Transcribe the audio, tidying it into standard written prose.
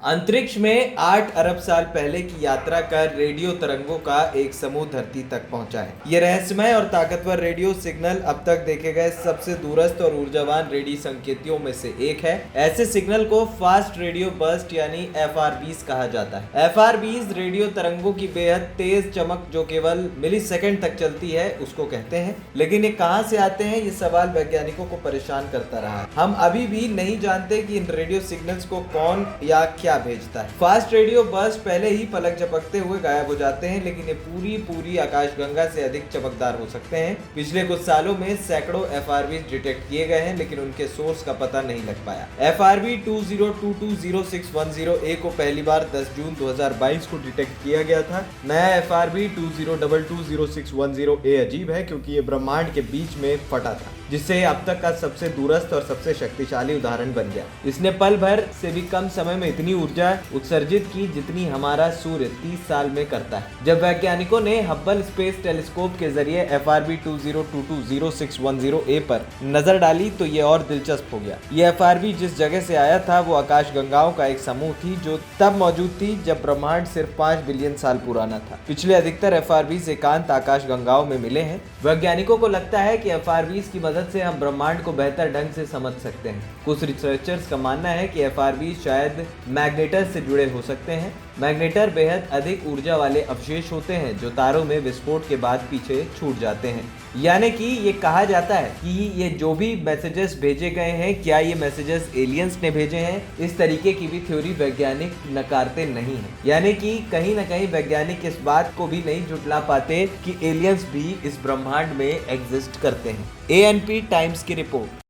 अंतरिक्ष में 8 अरब साल पहले की यात्रा कर रेडियो तरंगों का एक समूह धरती तक पहुंचा है। ये रहस्यमय और ताकतवर रेडियो सिग्नल अब तक देखे गए सबसे दूरस्थ और ऊर्जावान रेडियो संकेतियों में से एक है। ऐसे सिग्नल को फास्ट रेडियो बर्स्ट यानी FRBs कहा जाता है। FRBs रेडियो तरंगों की बेहद तेज चमक जो केवल मिलीसेकंड तक चलती है उसको कहते हैं। लेकिन ये कहां से आते हैं, ये सवाल वैज्ञानिकों को परेशान करता रहा है। हम अभी भी नहीं जानते कि इन रेडियो सिग्नल्स को कौन या क्या भेजता है। फास्ट रेडियो बर्स्ट पहले ही पलक झपकते हुए गायब हो जाते हैं, लेकिन ये पूरी आकाशगंगा से अधिक चमकदार हो सकते हैं। पिछले कुछ सालों में सैकड़ों FRBs डिटेक्ट किए गए हैं, लेकिन उनके सोर्स का पता नहीं लग पाया। FRB 20220610A को पहली बार 10 जून 2022 को डिटेक्ट किया गया था। नया FRB 20220610A अजीब है क्योंकि ये ब्रह्मांड के बीच में फटा था, जिससे अब तक का सबसे दूरस्थ और सबसे शक्तिशाली उदाहरण बन गया। इसने पल भर से भी कम समय में इतनी ऊर्जा उत्सर्जित की जितनी हमारा सूर्य 30 साल में करता है। जब वैज्ञानिकों ने हब्बल स्पेस टेलीस्कोप के जरिए FRB 20220610A पर नजर डाली तो ये और दिलचस्प हो गया। ये FRB जिस जगह से आया था वो आकाशगंगाओं का एक समूह थी जो तब मौजूद थी जब ब्रह्मांड सिर्फ 5 बिलियन साल पुराना था। पिछले अधिकतर FRBs एकांत आकाशगंगाओं में मिले हैं। वैज्ञानिकों को लगता है कि FRBs की मदद से हम ब्रह्मांड को बेहतर ढंग से समझ सकते हैं। कुछ रिसर्चर्स का मानना है कि FRBs शायद मैग्नेटर से जुड़े हो सकते हैं। मैग्नेटर बेहद अधिक ऊर्जा वाले अवशेष होते हैं जो तारों में विस्फोट के बाद पीछे छूट जाते हैं। यानी कि ये कहा जाता है कि ये जो भी मैसेजेस भेजे गए हैं, क्या ये मैसेजेस एलियंस ने भेजे हैं? इस तरीके की भी थ्योरी वैज्ञानिक नकारते नहीं हैं। यानी कि कहीं ना कहीं वैज्ञानिक इस बात को भी नहीं झुठला पाते कि एलियंस भी इस ब्रह्मांड में एग्जिस्ट करते हैं। ANP टाइम्स की रिपोर्ट।